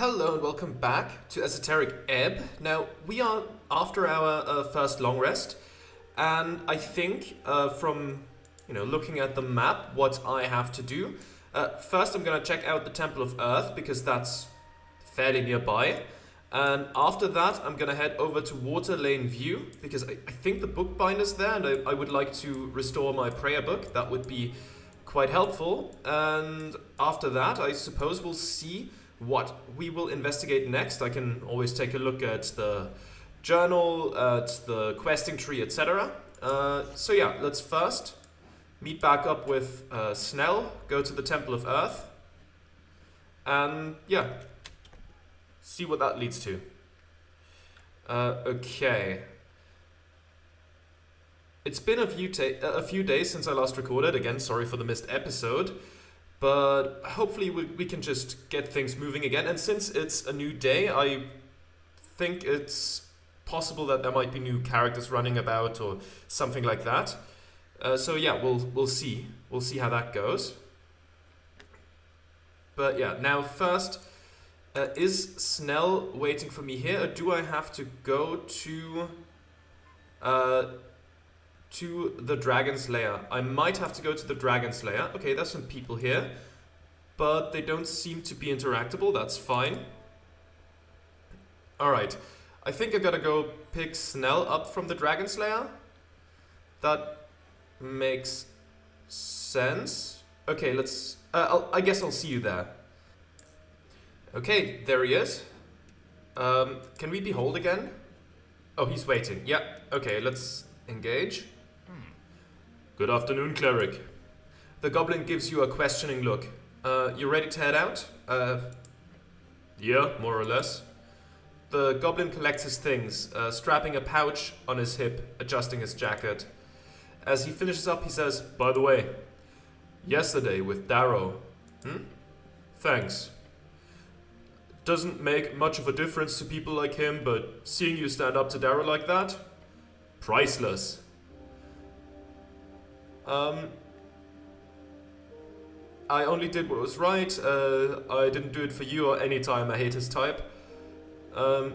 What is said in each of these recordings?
Hello and welcome back to Esoteric Ebb. Now, we are after our first long rest, and I think from looking at the map, what I have to do. First, I'm going to check out the Temple of Earth, because that's fairly nearby. And after that, I'm going to head over to Water Lane View, because I think the bookbinder's there, and I would like to restore my prayer book. That would be quite helpful. And after that, I suppose we'll see what we will investigate next. I can always take a look at the journal, at the questing tree, etc. So yeah, let's first meet back up with Snell, go to the Temple of Earth, and yeah, see what that leads to. Okay. It's been a few days since I last recorded. Again, sorry for the missed episode. But hopefully we can just get things moving again. And since it's a new day, I think it's possible that there might be new characters running about or something like that. So yeah, we'll see. We'll see how that goes. But yeah, now first, is Snell waiting for me here, or do I have to go to the Dragon's Lair? I might have to go to the Dragon's Lair. Okay, there's some people here, but they don't seem to be interactable. That's fine. Alright, I think I gotta go pick Snell up from the Dragon's Lair. That makes sense. Okay, let's... I guess I'll see you there. Okay, there he is. Can we behold again? Oh, he's waiting. Yeah, okay, let's engage. Good afternoon, cleric. The goblin gives you a questioning look. You ready to head out? Yeah, more or less. The goblin collects his things, strapping a pouch on his hip, adjusting his jacket. As he finishes up, he says, "By the way, yesterday with Darrow." Thanks. Doesn't make much of a difference to people like him, but seeing you stand up to Darrow like that, priceless. I only did what was right. I didn't do it for you or any time. I hate his type.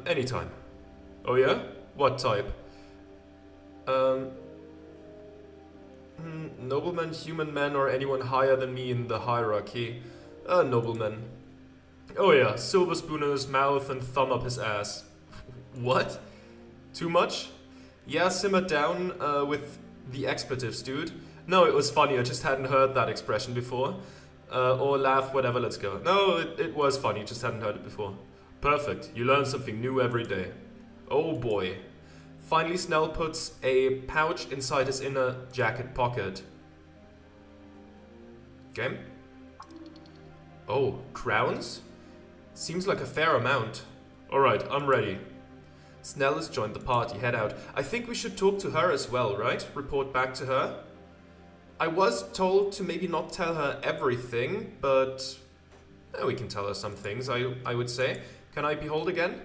Anytime. Oh yeah? What type? Nobleman, human man, or anyone higher than me in the hierarchy. Nobleman. Oh yeah, silver spoon in his mouth and thumb up his ass. What? Too much? Yeah, simmer down with the expletives, dude. No, it was funny, I just hadn't heard that expression before. Or laugh, whatever, let's go. No, it was funny, just hadn't heard it before. Perfect, you learn something new every day. Oh boy. Finally, Snell puts a pouch inside his inner jacket pocket. Okay. Oh, crowns? Seems like a fair amount. Alright, I'm ready. Snell has joined the party, head out. I think we should talk to her as well, right? Report back to her. I was told to maybe not tell her everything, but we can tell her some things, I would say. Can I behold again?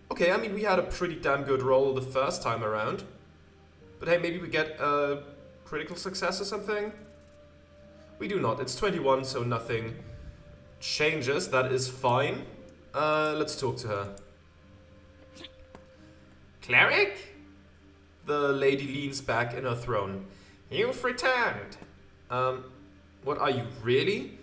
Okay, I mean, we had a pretty damn good roll the first time around. But hey, maybe we get a critical success or something? We do not. It's 21, so nothing changes. That is fine. Let's talk to her. Cleric? The lady leans back in her throne. You've returned. What are you, really?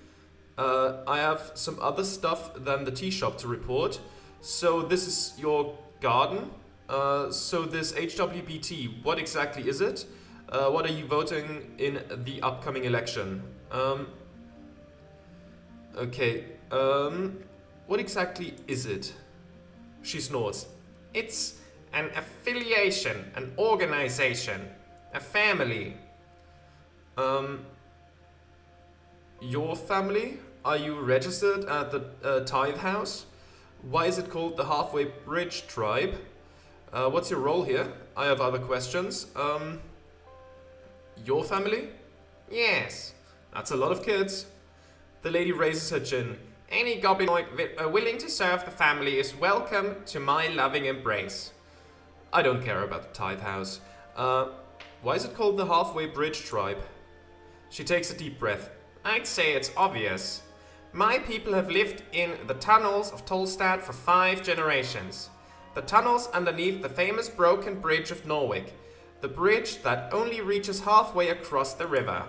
I have some other stuff than the tea shop to report. So this is your garden. So this HWBT, what exactly is it? What are you voting in the upcoming election? Okay, what exactly is it? She snorts. It's an affiliation, an organization, a family. Your family? Are you registered at the Tithe House? Why is it called the Halfway Bridge Tribe? What's your role here? I have other questions. Your family? Yes. That's a lot of kids. The lady raises her chin. Any goblinoid willing to serve the family is welcome to my loving embrace. I don't care about the Tithe House. Why is it called the Halfway Bridge Tribe? She takes a deep breath. I'd say it's obvious. My people have lived in the tunnels of Tolstad for 5 generations. The tunnels underneath the famous broken bridge of Norwich. The bridge that only reaches halfway across the river.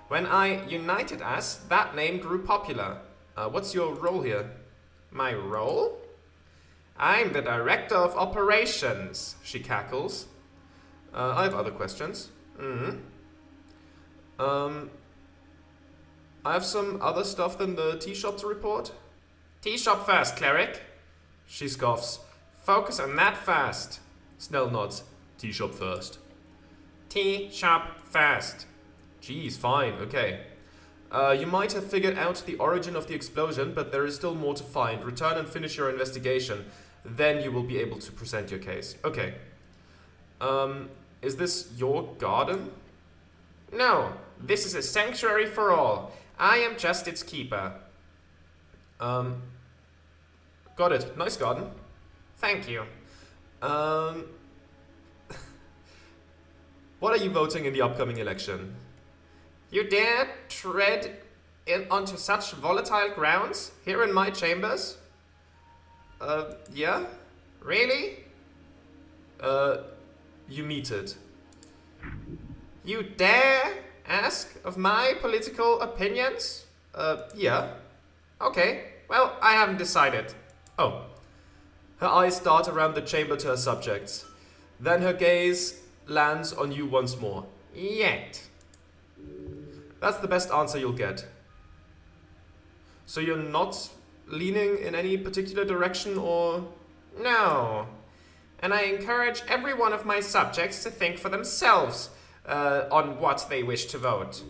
When I united us, that name grew popular. What's your role here? My role? I'm the director of operations, she cackles. I have other questions. I have some other stuff than the tea shop to report. Tea shop first, cleric. She scoffs. Focus on that first. Snell nods. Tea shop first. Tea shop first. Geez, fine, okay. You might have figured out the origin of the explosion, but there is still more to find. Return and finish your investigation. Then you will be able to present your case. Okay. Is this your garden? No, this is a sanctuary for all. I am just its keeper. Got it. Nice garden. Thank you. What are you voting in the upcoming election? You dare tread onto such volatile grounds here in my chambers? Yeah? Really? You meet it. You dare ask of my political opinions? Yeah. Okay, well, I haven't decided. Oh. Her eyes dart around the chamber to her subjects. Then her gaze lands on you once more. Yet. That's the best answer you'll get. So you're not leaning in any particular direction or... No. And I encourage every one of my subjects to think for themselves on what they wish to vote.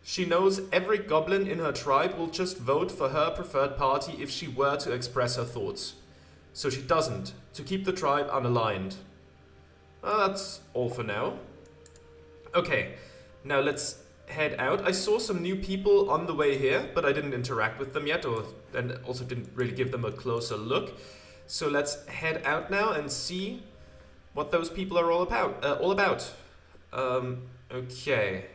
She knows every goblin in her tribe will just vote for her preferred party if she were to express her thoughts. So she doesn't, to keep the tribe unaligned. Well, that's all for now. Okay, now let's head out. I saw some new people on the way here, but I didn't interact with them yet, and also didn't really give them a closer look. So let's head out now and see what those people are all about. Okay.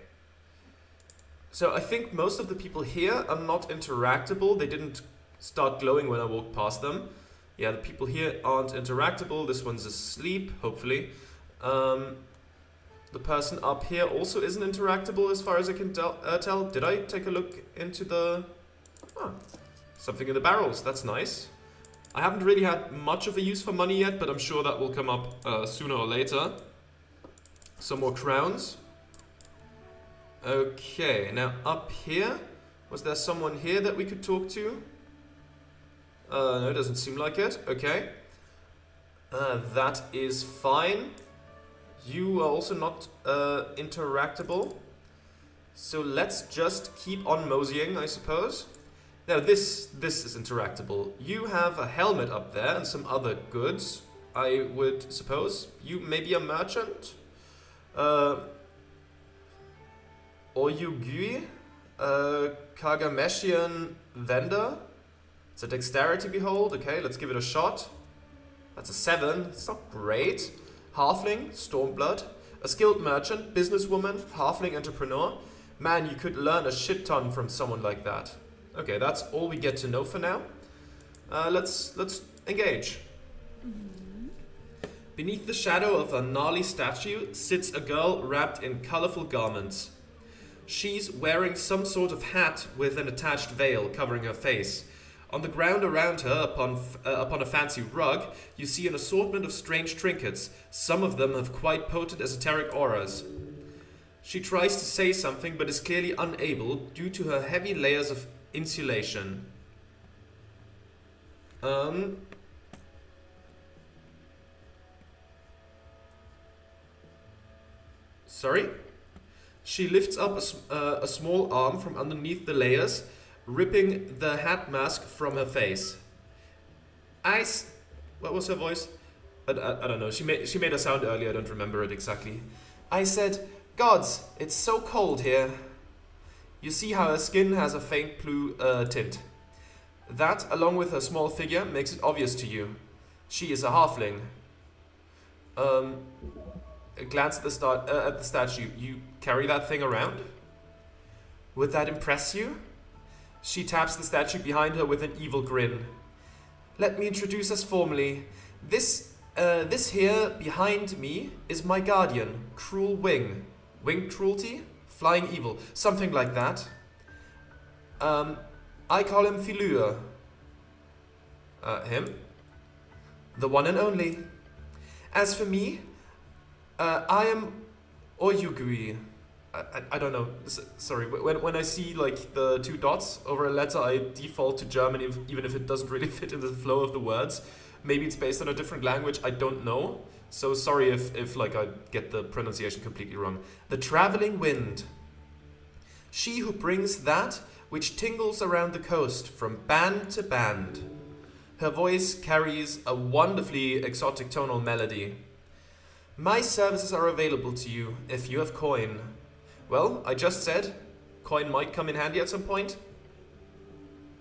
So I think most of the people here are not interactable. They didn't start glowing when I walked past them. Yeah, the people here aren't interactable. This one's asleep, hopefully. The person up here also isn't interactable as far as I can tell. Did I take a look into the... Oh, something in the barrels. That's nice. I haven't really had much of a use for money yet, but I'm sure that will come up sooner or later. Some more crowns. Okay, now up here. Was there someone here that we could talk to? No, it doesn't seem like it. Okay. That is fine. You are also not interactable. So let's just keep on moseying, I suppose. Now this is interactable. You have a helmet up there and some other goods, I would suppose. You may be a merchant. Oyugui, Kagameshian vendor. It's a dexterity behold. Okay, let's give it a shot. That's a 7. It's not great. Halfling, Stormblood. A skilled merchant, businesswoman, halfling entrepreneur. Man, you could learn a shit ton from someone like that. Okay, that's all we get to know for now. Let's engage. Beneath the shadow of a gnarly statue sits a girl wrapped in colorful garments. She's wearing some sort of hat with an attached veil covering her face. On the ground around her, upon a fancy rug, you see an assortment of strange trinkets. Some of them have quite potent esoteric auras. She tries to say something, but is clearly unable due to her heavy layers of insulation. Sorry? She lifts up a small arm from underneath the layers, ripping the hat mask from her face. What was her voice? I don't know. She made a sound earlier. I don't remember it exactly. I said, "Gods, it's so cold here." You see how her skin has a faint blue tint. That, along with her small figure, makes it obvious to you. She is a halfling. A glance at the statue. You carry that thing around? Would that impress you? She taps the statue behind her with an evil grin. Let me introduce us formally. This here behind me is my guardian, Cruel Wing. Wing cruelty? Flying evil. Something like that. I call him Filur. Him? The one and only. As for me, I am Oyugui. I don't know. Sorry. When I see like the two dots over a letter, I default to German, even if it doesn't really fit in the flow of the words. Maybe it's based on a different language. I don't know. So sorry if like I get the pronunciation completely wrong. The traveling wind. She who brings that which tingles around the coast from band to band. Her voice carries a wonderfully exotic tonal melody. My services are available to you if you have coin. Well, I just said, coin might come in handy at some point.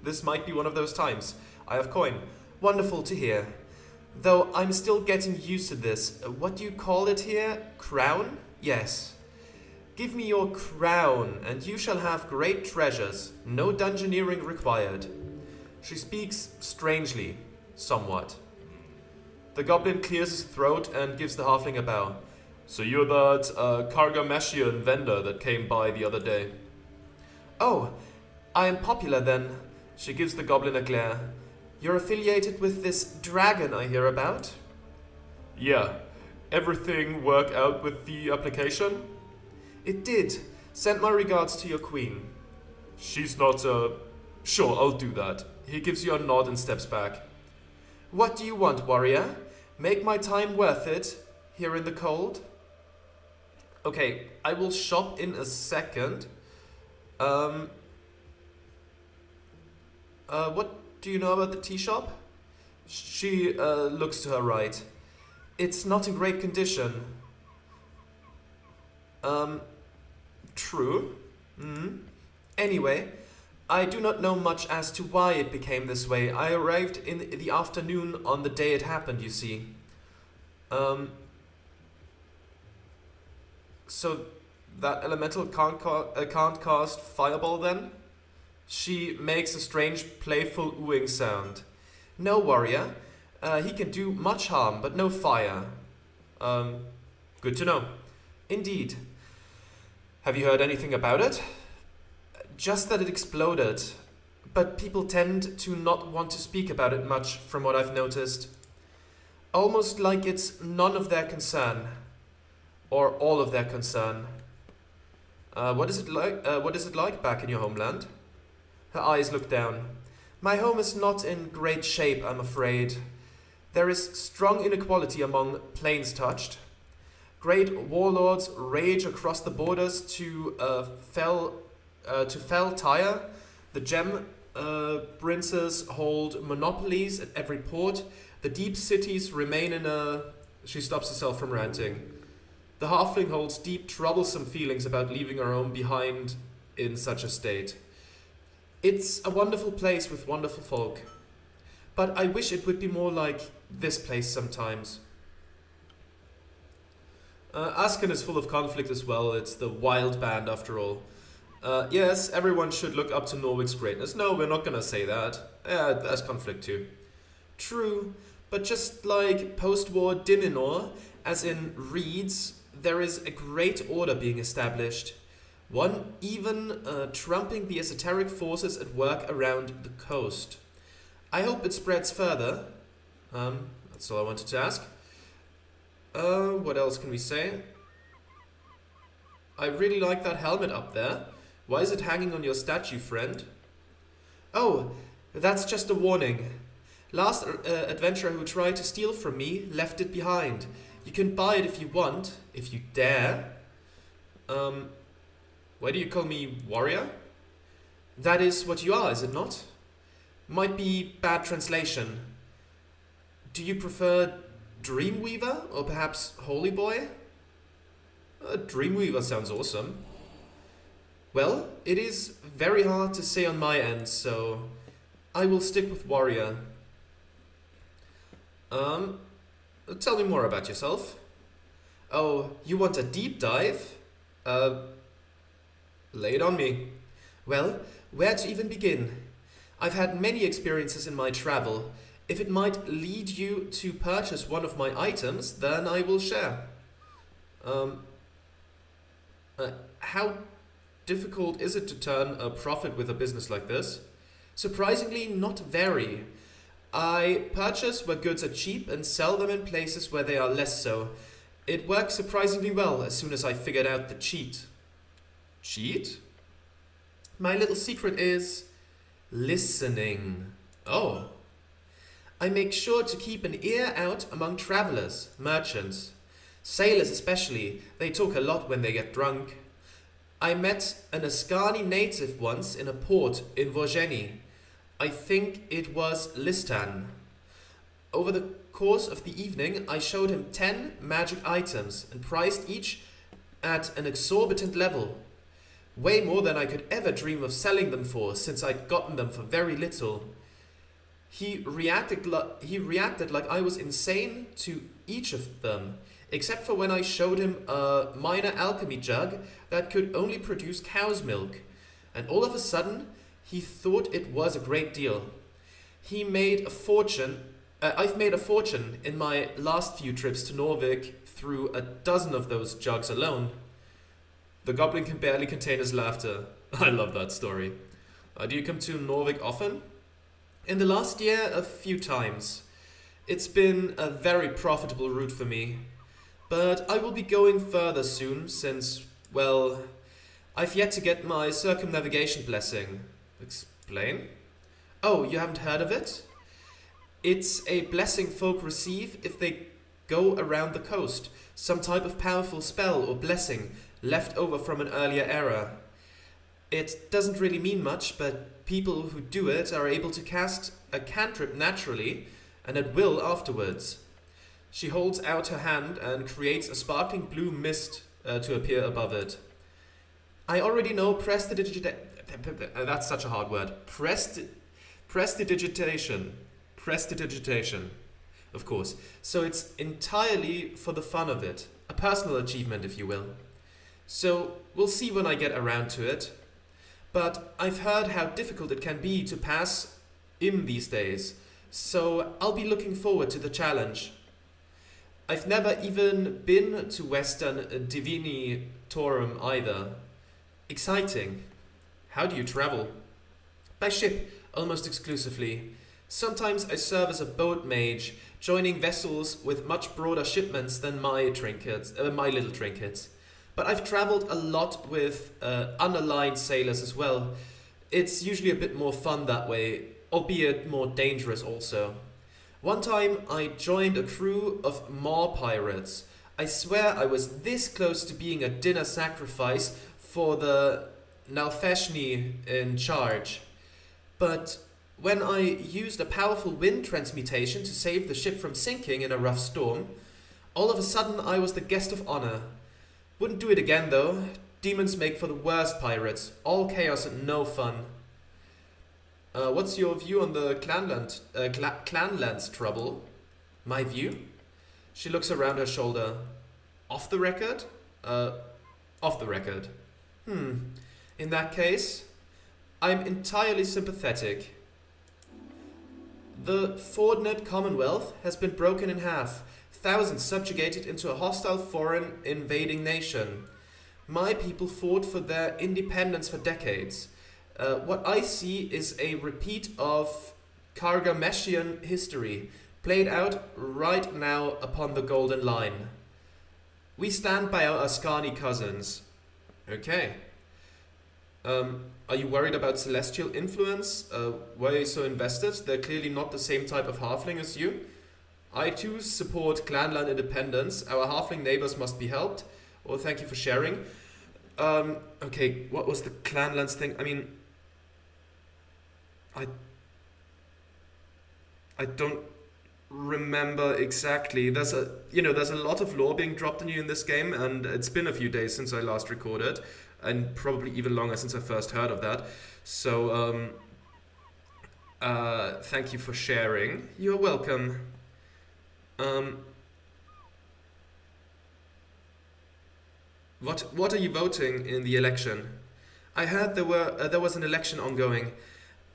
This might be one of those times. I have coin. Wonderful to hear. Though I'm still getting used to this. What do you call it here? Crown? Yes. Give me your crown, and you shall have great treasures. No dungeoneering required. She speaks strangely, somewhat. The goblin clears his throat and gives the halfling a bow. So you're that Kargameshian vendor that came by the other day. Oh, I am popular then. She gives the goblin a glare. You're affiliated with this dragon I hear about? Yeah. Everything work out with the application? It did. Send my regards to your queen. She's not, Sure, I'll do that. He gives you a nod and steps back. What do you want, warrior? Make my time worth it, here in the cold? Okay, I will shop in a second. What do you know about the tea shop? She looks to her right. It's not in great condition. True. Anyway, I do not know much as to why it became this way. I arrived in the afternoon on the day it happened, you see. So that elemental can't cast fireball then? She makes a strange, playful oohing sound. No, warrior. He can do much harm, but no fire. Good to know. Indeed. Have you heard anything about it? Just that it exploded. But people tend to not want to speak about it much, from what I've noticed. Almost like it's none of their concern. Or all of their concern. What is it like back in your homeland? Her eyes look down. My home is not in great shape, I'm afraid. There is strong inequality among planes touched. Great warlords rage across the borders to fell Tyre. The gem princes hold monopolies at every port. The deep cities remain in a... She stops herself from ranting. The halfling holds deep, troublesome feelings about leaving her home behind in such a state. It's a wonderful place with wonderful folk. But I wish it would be more like this place sometimes. Asken is full of conflict as well. It's the wild band after all. Yes, everyone should look up to Norwig's greatness. No, we're not gonna say that. There's conflict too. True, but just like post-war Dininor, as in Reeds, there is a great order being established. One even trumping the esoteric forces at work around the coast. I hope it spreads further. That's all I wanted to ask. What else can we say? I really like that helmet up there. Why is it hanging on your statue, friend? Oh, that's just a warning. Last adventurer who tried to steal from me left it behind. You can buy it if you want, if you dare. Why do you call me warrior? That is what you are, is it not? Might be bad translation. Do you prefer Dreamweaver or perhaps Holy Boy? Dreamweaver sounds awesome. Well, it is very hard to say on my end, so I will stick with warrior. Tell me more about yourself. Oh, you want a deep dive? Lay it on me. Well, Where to even begin? I've had many experiences in my travel. If it might lead you to purchase one of my items, then I will share. Um, how difficult is it to turn a profit with a business like this? Surprisingly, not very. I purchase where goods are cheap and sell them in places where they are less so. It works surprisingly well as soon as I figured out the cheat. Cheat? My little secret is listening. Oh. I make sure to keep an ear out among travelers, merchants, sailors especially. They talk a lot when they get drunk. I met an Ascani native once in a port in Vojeni. I think it was Listan. Over the course of the evening, I showed him 10 magic items and priced each at an exorbitant level. Way more than I could ever dream of selling them for, since I'd gotten them for very little. He reacted like I was insane to each of them, except for when I showed him a minor alchemy jug that could only produce cow's milk. And all of a sudden, he thought it was a great deal. He made a fortune. I've made a fortune in my last few trips to Norvik through a dozen of those jugs alone. The goblin can barely contain his laughter. I love that story. Do you come to Norvik often? In the last year, a few times. It's been a very profitable route for me. But I will be going further soon since, well, I've yet to get my circumnavigation blessing. Explain? Oh, you haven't heard of it? It's a blessing folk receive if they go around the coast. Some type of powerful spell or blessing left over from an earlier era. It doesn't really mean much, but people who do it are able to cast a cantrip naturally and at will afterwards. She holds out her hand and creates a sparkling blue mist to appear above it. I already know that's such a hard word. Prestidigitation. Prestidigitation. Of course. So it's entirely for the fun of it. A personal achievement, if you will. So we'll see when I get around to it. But I've heard how difficult it can be to pass in these days. So I'll be looking forward to the challenge. I've never even been to Western Divini Torum either. Exciting. How do you travel? By ship, almost exclusively. Sometimes I serve as a boat mage, joining vessels with much broader shipments than my little trinkets. But I've traveled a lot with unaligned sailors as well. It's usually a bit more fun that way, albeit more dangerous also. One time I joined a crew of Maw pirates. I swear I was this close to being a dinner sacrifice for the Nalfeshni in charge. But when I used a powerful wind transmutation to save the ship from sinking in a rough storm, all of a sudden I was the guest of honor. Wouldn't do it again though. Demons make for the worst pirates. All chaos and no fun. What's your view on the Clanland's trouble? My view? She looks around her shoulder. Off the record? Off the record. In that case, I'm entirely sympathetic. The Fordnet Commonwealth has been broken in half. Thousands subjugated into a hostile foreign invading nation. My people fought for their independence for decades. What I see is a repeat of Kargameshian history, played out right now upon the Golden Line. We stand by our Ascani cousins. Okay. Are you worried about celestial influence? Why are you so invested? They're clearly not the same type of halfling as you. I too support Clanland independence. Our halfling neighbors must be helped. Well, thank you for sharing. Okay, what was the Clanlands thing? I mean, I don't remember exactly. There's a lot of lore being dropped on you in this game, and it's been a few days since I last recorded, and probably even longer since I first heard of that. So, thank you for sharing. You're welcome. What are you voting in the election? I heard there was an election ongoing.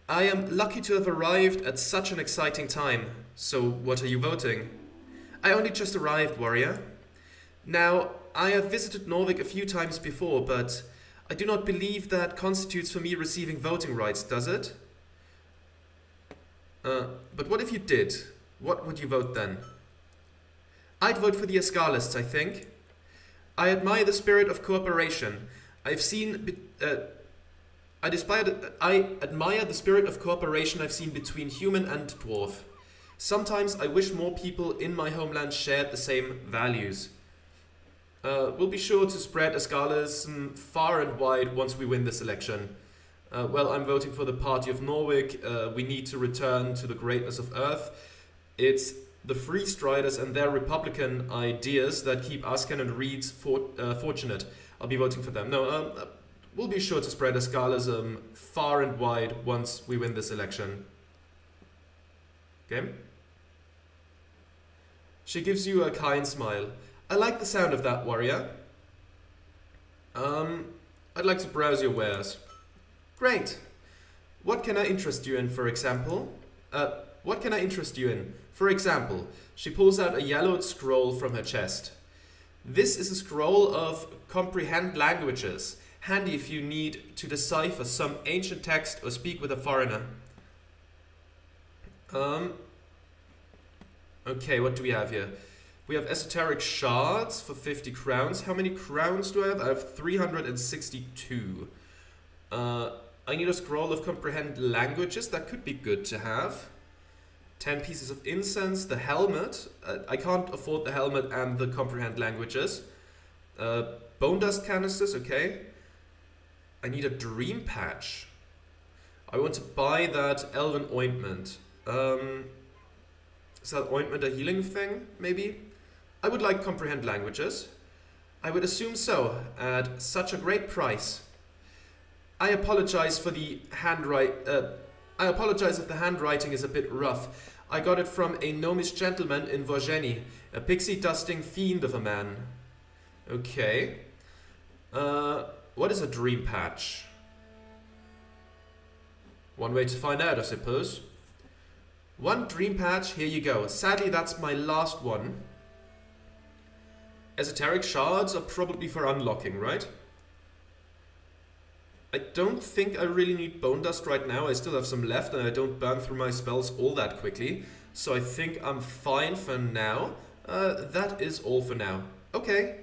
I am lucky to have arrived at such an exciting time. So, what are you voting? I only just arrived, warrior. Now, I have visited Norvik a few times before, but I do not believe that constitutes for me receiving voting rights, does it? But what if you did? What would you vote then? I'd vote for the Escalists, I think. I admire the spirit of cooperation. I admire the spirit of cooperation I've seen between human and dwarf. Sometimes I wish more people in my homeland shared the same values. We'll be sure to spread Escalism far and wide once we win this election. Well, I'm voting for the party of Norwich. We need to return to the greatness of Earth. It's the Free Striders and their Republican ideas that keep Asken and Reeds fortunate. I'll be voting for them. No, we'll be sure to spread Escalism far and wide once we win this election. Okay? She gives you a kind smile. I like the sound of that, warrior. I'd like to browse your wares. Great. What can I interest you in, for example? For example, she pulls out a yellowed scroll from her chest. This is a scroll of comprehend languages, handy if you need to decipher some ancient text or speak with a foreigner. Okay, what do we have here? We have esoteric shards for 50 crowns. How many crowns do I have? I have 362. I need a scroll of comprehend languages. That could be good to have. 10 pieces of incense. The helmet. I can't afford the helmet and the comprehend languages. Bone dust canisters. Okay. I need a dream patch. I want to buy that elven ointment. Is that ointment a healing thing? Maybe? I would like comprehend languages. I would assume so, at such a great price. I apologize for the I apologize if the handwriting is a bit rough. I got it from a gnomish gentleman in Vojeni, a pixie-dusting fiend of a man. Okay. What is a dream patch? One way to find out, I suppose. One dream patch, here you go. Sadly, that's my last one. Esoteric shards are probably for unlocking, right? I don't think I really need bone dust right now. I still have some left and I don't burn through my spells all that quickly. So I think I'm fine for now. That is all for now. Okay.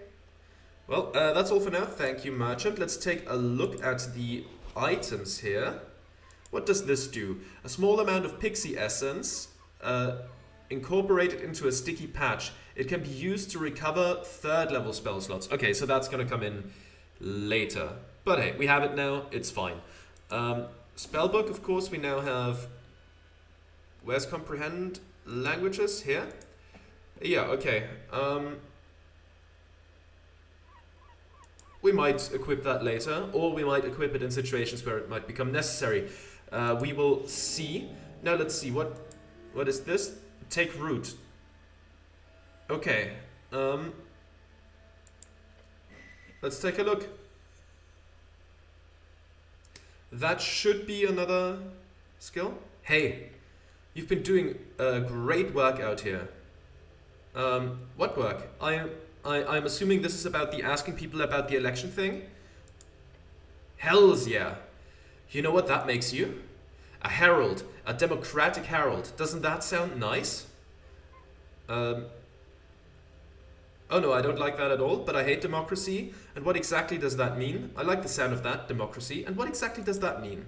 Well, that's all for now. Thank you, merchant. Let's take a look at the items here. What does this do? A small amount of pixie essence incorporated into a sticky patch. It can be used to recover 3rd level spell slots. Okay, so that's going to come in later. But hey, we have it now. It's fine. Spellbook, of course, we now have... Where's comprehend languages? Here? Yeah, okay. We might equip that later, or we might equip it in situations where it might become necessary. We will see. Now let's see. What is this? Take root. Okay. Let's take a look. That should be another skill. Hey, you've been doing great work out here. What work? I'm assuming this is about the asking people about the election thing? Hells yeah. You know what that makes you? A herald. A democratic herald. Doesn't that sound nice? Oh no, I don't like that at all, but I hate democracy. And what exactly does that mean? I like the sound of that, democracy. And what exactly does that mean?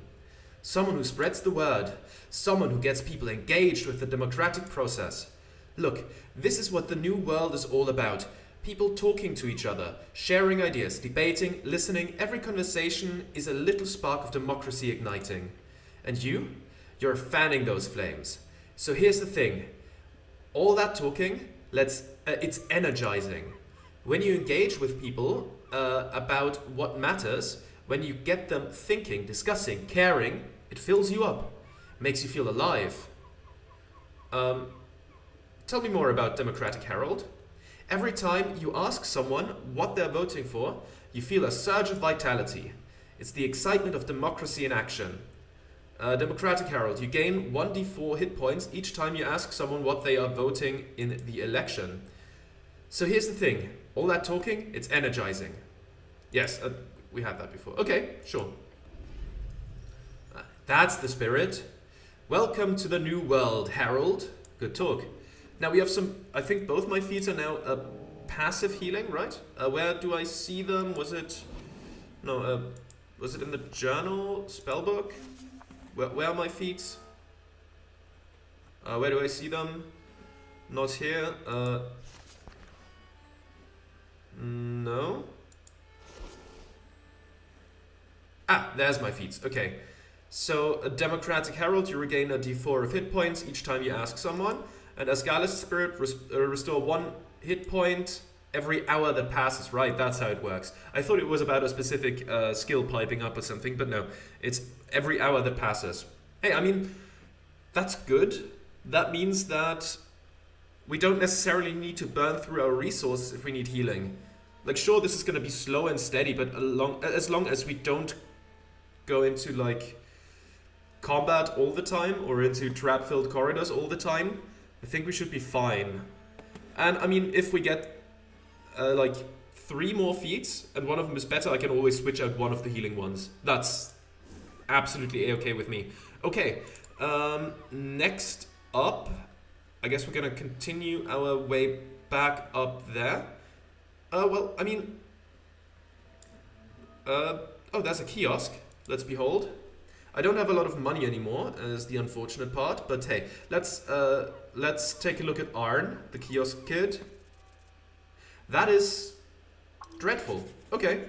Someone who spreads the word. Someone who gets people engaged with the democratic process. Look, this is what the new world is all about. People talking to each other, sharing ideas, debating, listening. Every conversation is a little spark of democracy igniting. And you're fanning those flames. So here's the thing. All that talking, it's energizing. When you engage with people about what matters, when you get them thinking, discussing, caring, it fills you up, makes you feel alive. Tell me more about Democratic Herald. Every time you ask someone what they're voting for, you feel a surge of vitality. It's the excitement of democracy in action. Democratic Herald. You gain 1d4 hit points each time you ask someone what they are voting in the election. So here's the thing. All that talking, it's energizing. Yes, we had that before. Okay, sure. That's the spirit. Welcome to the new world, Herald. Good talk. Now we have some, I think both my feats are now passive healing, right? Where do I see them? Was it in the journal, spellbook? Where are my feats? Where do I see them? Not here. No. Ah, there's my feats. Okay. So, a Democratic Herald, you regain a d4 of hit points each time you ask someone. And as Gallus Spirit, restore 1 hit point every hour that passes. Right, that's how it works. I thought it was about a specific skill piping up or something, but no. It's every hour that passes. Hey, I mean, that's good. That means that we don't necessarily need to burn through our resources if we need healing. Like, sure, this is going to be slow and steady, but as long as we don't go into, like, combat all the time or into trap-filled corridors all the time, I think we should be fine. And, I mean, if we get, like, 3 more feats and one of them is better, I can always switch out one of the healing ones. That's absolutely a-okay with me. Okay, next up, I guess we're going to continue our way back up there. Well, I mean... oh, there's a kiosk. Let's behold. I don't have a lot of money anymore, is the unfortunate part. But hey, let's take a look at Arn, the kiosk kid. That is dreadful. Okay,